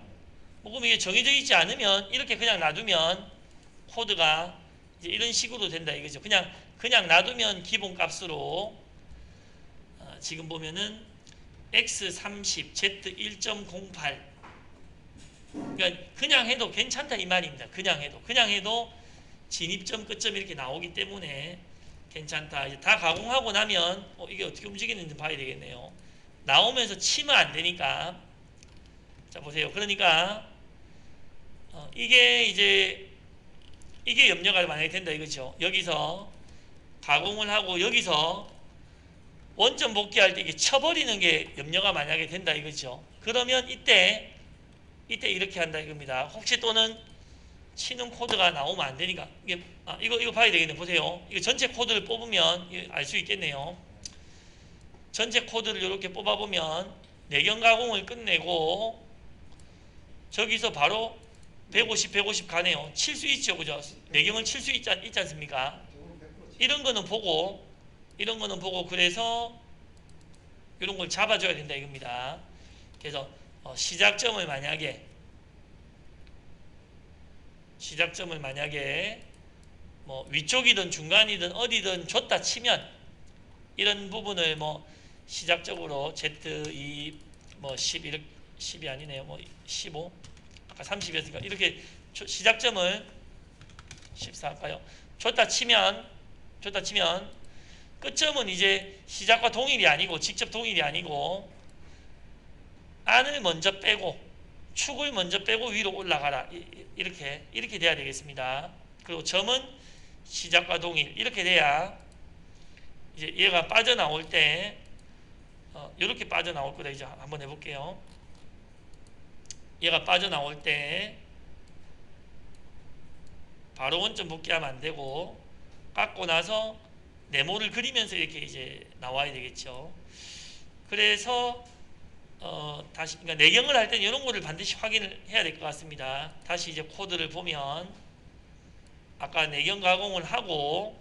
그럼 이게 정해져 있지 않으면 이렇게 그냥 놔두면 코드가 이제 이런 식으로 된다 이거죠. 그냥 놔두면 기본 값으로 지금 보면은 X30, Z1.08 그러니까 그냥 해도 괜찮다 이 말입니다. 그냥 해도 진입점, 끝점 이렇게 나오기 때문에 괜찮다. 이제 다 가공하고 나면 이게 어떻게 움직이는지 봐야 되겠네요. 나오면서 치면 안 되니까. 자 보세요. 그러니까 이게 염려가 만약에 된다 이거죠. 여기서 가공을 하고 여기서 원점 복귀할 때 이게 쳐버리는 게 염려가 만약에 된다 이거죠. 그러면 이때 이렇게 한다 이겁니다. 혹시 또는 치는 코드가 나오면 안 되니까 이거 봐야 되겠네. 보세요. 이거 전체 코드를 뽑으면 알 수 있겠네요. 전체 코드를 이렇게 뽑아보면 내경 가공을 끝내고 저기서 바로 150 가네요. 칠 수 있죠, 그죠? 내경을 칠 수 있지 않습니까? 이런 거는 보고 그래서 이런 걸 잡아줘야 된다 이겁니다. 그래서 시작점을 만약에 뭐 위쪽이든 중간이든 어디든 줬다 치면 이런 부분을 뭐 시작적으로 Z2 뭐 10 이렇게 10이 아니네요. 뭐 15 아까 30이었으니까 이렇게 시작점을 14 할까요? 줬다 치면 끝점은 이제 시작과 동일이 아니고 직접 동일이 아니고 안을 먼저 빼고 축을 먼저 빼고 위로 올라가라 이렇게 돼야 되겠습니다. 그리고 점은 시작과 동일 이렇게 돼야 이제 얘가 빠져나올 때 이렇게 빠져나올 거다. 이제 한번 해볼게요. 얘가 빠져나올 때 바로 원점 복귀하면 안 되고 깎고 나서 네모를 그리면서 이렇게 이제 나와야 되겠죠. 그래서 다시 그러니까 내경을 할 때는 이런 거를 반드시 확인을 해야 될 것 같습니다. 다시 이제 코드를 보면 아까 내경 가공을 하고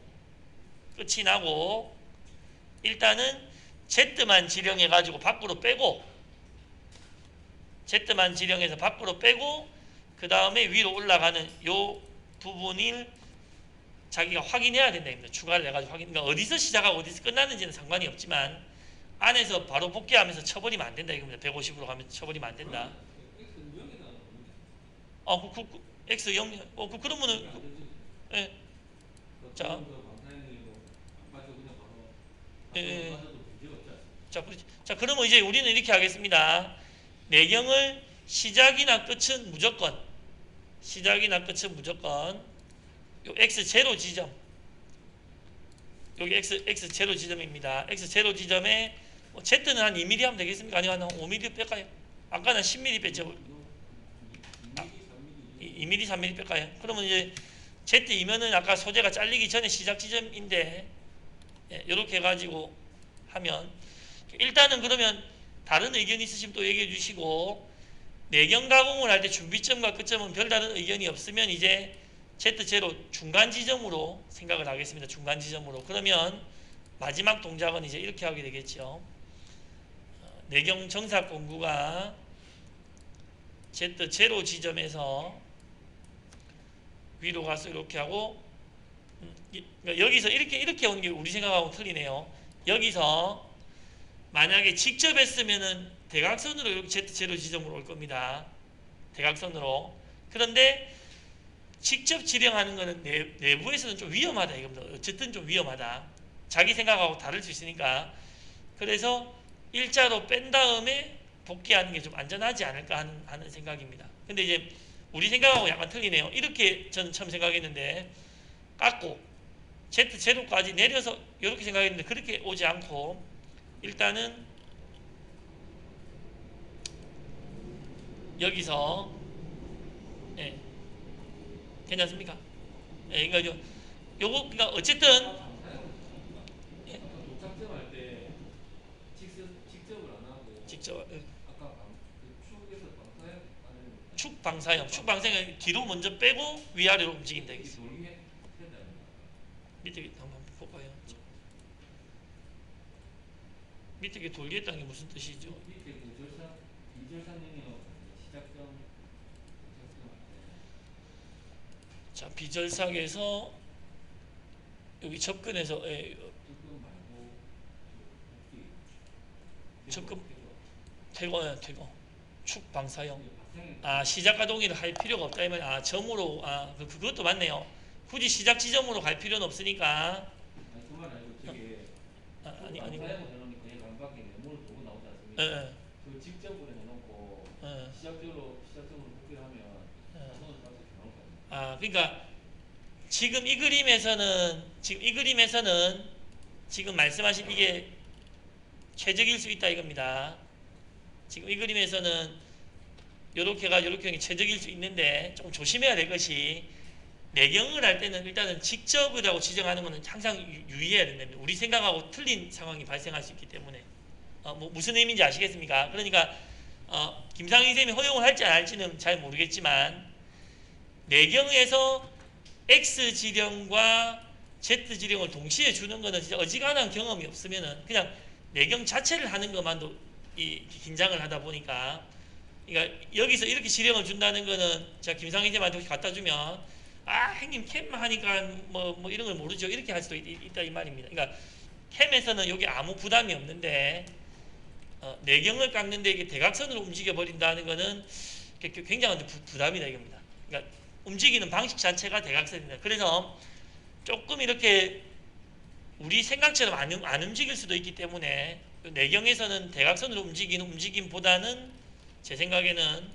끝이 나고 일단은 Z만 지령해 가지고 밖으로 빼고 Z만 지령해서 밖으로 빼고 그 다음에 위로 올라가는 요 부분을 자기가 확인해야 된다. 추가를 해가지고 그러니까 어디서 시작하고 어디서 끝나는지는 상관이 없지만 안에서 바로 복귀하면서 쳐버리면 안 된다 이겁니다. 150으로 가면 쳐버리면 안 된다. X 0 그러면은 예. 자, 예. 자, 그러면 이제 우리는 이렇게 하겠습니다. 내경을 시작이나 끝은 무조건 요 X0 지점 여기 X0 지점입니다. X0 지점에 Z는 한 2mm 하면 되겠습니까? 아니면 한 5mm 뺄까요? 아까는 10mm 뺐죠. 2mm, 3mm 뺄까요? 그러면 이제 Z2면은 아까 소재가 잘리기 전에 시작 지점인데 이렇게 해가지고 하면 일단은 그러면 다른 의견 있으시면 또 얘기해 주시고 내경 가공을 할 때 준비점과 끝점은 별다른 의견이 없으면 이제 Z0 중간 지점으로 생각을 하겠습니다. 중간 지점으로. 그러면 마지막 동작은 이제 이렇게 하게 되겠죠. 내경 정사 공구가 Z0 지점에서 위로 가서 이렇게 하고 여기서 이렇게 오는 게 우리 생각하고 틀리네요. 여기서 만약에 직접 했으면은 대각선으로 이렇게 Z0 지점으로 올 겁니다. 대각선으로. 그런데 직접 지령하는 거는 내부에서는 좀 위험하다 이겁니다. 어쨌든 좀 위험하다. 자기 생각하고 다를 수 있으니까. 그래서 일자로 뺀 다음에 복귀하는 게 좀 안전하지 않을까 하는 생각입니다. 근데 이제 우리 생각하고 약간 틀리네요. 이렇게 저는 처음 생각했는데 깎고 Z0까지 내려서 이렇게 생각했는데 그렇게 오지 않고 일단은 여기서 예, 괜찮습니까? 예, 그러니까 요거 그러니까 어쨌든 예, 독창점할 때 직접을 안 하고 직접 아까 축에서 방사형 축방사형 뒤로 먼저 빼고 위아래로 움직인다 이겠어. 돌기 해야 된다. 밑에 한번 볼까요? 밑에 게 돌겠다는 게 무슨 뜻이죠? 밑에 비절사님이요 시작점 자, 비절삭에서 여기 접근해서 조금 말고 접근 퇴거 축방사형 시작과 동의를 할 필요가 없다 이 말. 점으로 그것도 맞네요. 굳이 시작 지점으로 갈 필요는 없으니까 아니 그 말 아니고 저게 아니 방사형을 해놓으니까 얘가 한 바퀴 네모를 보고 나오지 않습니까? 그 직접으로 해놓고 시작점으로 복귀를 하면 손을 빠져 나올 겁니다. 그러니까 지금 이 그림에서는 지금 말씀하신 이게 최적일 수 있다 이겁니다. 지금 이 그림에서는 요렇게 최적일 수 있는데 조금 조심해야 될 것이 내경을 할 때는 일단은 직접이라고 지정하는 것은 항상 유의해야 된답니다. 우리 생각하고 틀린 상황이 발생할 수 있기 때문에 무슨 의미인지 아시겠습니까? 그러니까 김상희 쌤이 허용을 할지 안 할지는 잘 모르겠지만 내경에서 X 지령과 Z 지령을 동시에 주는 것은 진짜 어지간한 경험이 없으면은 그냥 내경 자체를 하는 것만도 긴장을 하다 보니까 그러니까 여기서 이렇게 지령을 준다는 거는 제가 김상희 쌤한테 갖다 주면 형님 캠 하니까 뭐 이런 걸 모르죠 이렇게 할 수도 있다 이 말입니다. 그러니까 캠에서는 여기 아무 부담이 없는데 내경을 깎는데 이게 대각선으로 움직여 버린다는 거는 굉장한 부담이다 이겁니다. 그러니까 움직이는 방식 자체가 대각선입니다. 그래서 조금 이렇게 우리 생각처럼 안 움직일 수도 있기 때문에 내경에서는 대각선으로 움직이는 움직임보다는 제 생각에는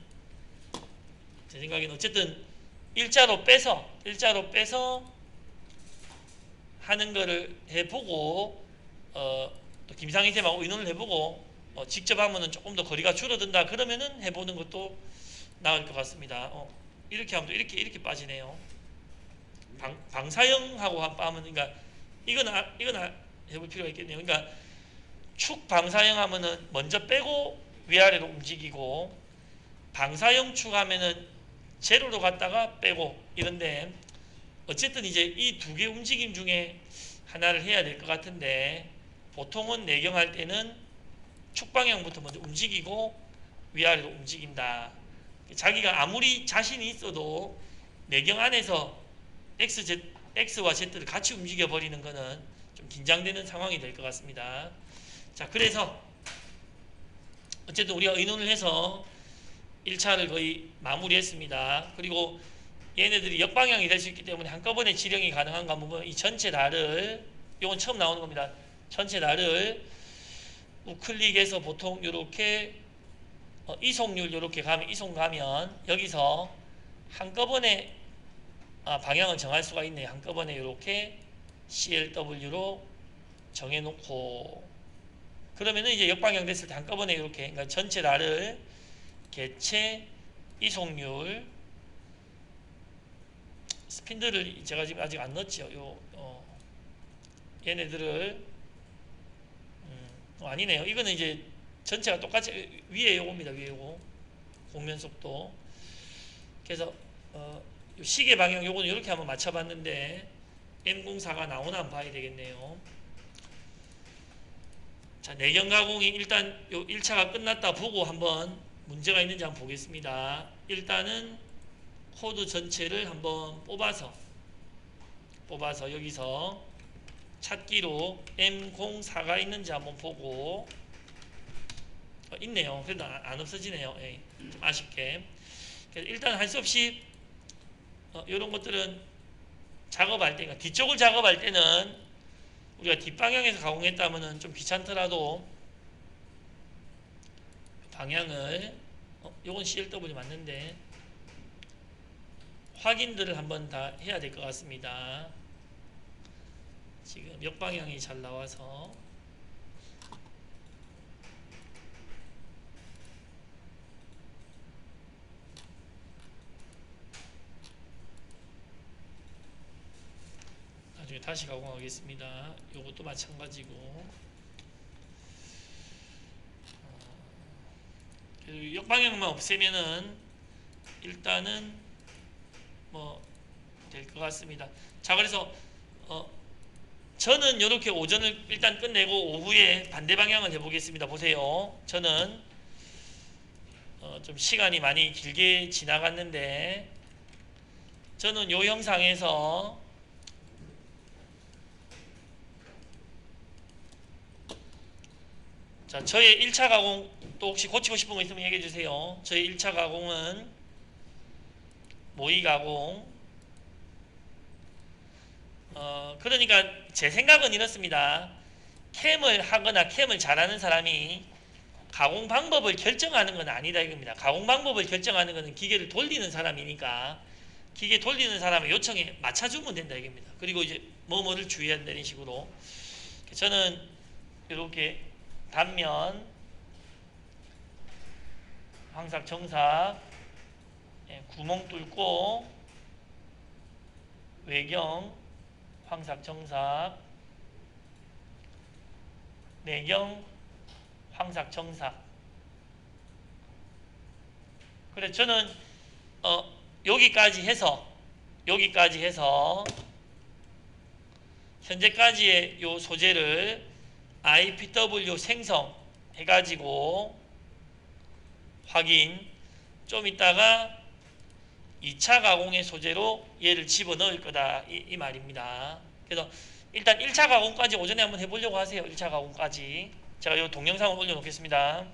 어쨌든 일자로 빼서 하는 거를 해보고 또 김상희 쌤하고 의논을 해보고 직접 하면은 조금 더 거리가 줄어든다 그러면은 해보는 것도 나을 것 같습니다. 이렇게 하면 또 이렇게 빠지네요. 방사형하고 하면 그러니까 이건 해볼 필요가 있겠네요. 그러니까 축 방사형 하면은 먼저 빼고 위아래로 움직이고, 방사형 축 하면은 제로로 갔다가 빼고 이런데, 어쨌든 이제 이 두 개 움직임 중에 하나를 해야 될 것 같은데, 보통은 내경할 때는 축 방향부터 먼저 움직이고 위아래로 움직인다. 자기가 아무리 자신이 있어도 내경 안에서 X와 Z를 같이 움직여 버리는 것은 좀 긴장되는 상황이 될 것 같습니다. 자, 그래서 어쨌든 우리가 의논을 해서 1차를 거의 마무리했습니다. 그리고 얘네들이 역방향이 될 수 있기 때문에 한꺼번에 지령이 가능한가 보면 이 전체 날을, 이건 처음 나오는 겁니다. 전체 날을 우클릭해서 보통 이렇게 이송률 이렇게 가면, 이송 가면 여기서 한꺼번에 방향을 정할 수가 있네요. 한꺼번에 이렇게 CLW로 정해놓고, 그러면은 이제 역방향 됐을 때 한꺼번에 이렇게, 그러니까 전체 날을 개체, 이송률, 스핀들을 제가 지금 아직 안 넣었죠. 얘네들을 아니네요. 이거는 이제 전체가 똑같이 위에 요겁니다. 위에 요거 공면 속도. 그래서 시계 방향 요거는 이렇게 한번 맞춰봤는데 M04가 나오나 한번 봐야 되겠네요. 자, 내경 가공이 일단 요 1차가 끝났다 보고 한번 문제가 있는지 한번 보겠습니다. 일단은 코드 전체를 한번 뽑아서 여기서 찾기로 M04가 있는지 한번 보고, 있네요. 그래도 안 없어지네요. 예, 좀 아쉽게. 그래서 일단 할 수 없이 이런 것들은 작업할 때, 그러니까 뒤쪽을 작업할 때는 우리가 뒷방향에서 가공했다면 좀 귀찮더라도 방향을, 요건 CLW 맞는데 확인들을 한번 다 해야 될 것 같습니다. 지금 역방향이 잘 나와서 나중에 다시 가공하겠습니다. 요것도 마찬가지고, 역방향만 없애면은 일단은 뭐 될 것 같습니다. 자, 그래서 저는 이렇게 오전을 일단 끝내고 오후에 반대 방향을 해보겠습니다. 보세요. 저는 좀 시간이 많이 길게 지나갔는데, 저는 요 영상에서 자, 저의 1차 가공 또 혹시 고치고 싶은 거 있으면 얘기해 주세요. 저의 1차 가공은 모의 가공. 그러니까 제 생각은 이렇습니다. 캠을 하거나 캠을 잘하는 사람이 가공 방법을 결정하는 건 아니다 이겁니다. 가공 방법을 결정하는 것은 기계를 돌리는 사람이니까 기계 돌리는 사람의 요청에 맞춰주면 된다 이겁니다. 그리고 이제 뭐를 주의해야 된다는 식으로. 저는 이렇게 단면, 황삭, 정삭, 구멍 뚫고 외경, 황삭, 정삭, 내경, 황삭, 정삭. 그래 저는 여기까지 해서 현재까지의 요 소재를 IPW 생성 해가지고 확인, 좀 있다가 2차 가공의 소재로 얘를 집어넣을 거다 이 말입니다. 그래서 일단 1차 가공까지 오전에 한번 해보려고 하세요. 1차 가공까지 제가 이 동영상을 올려놓겠습니다.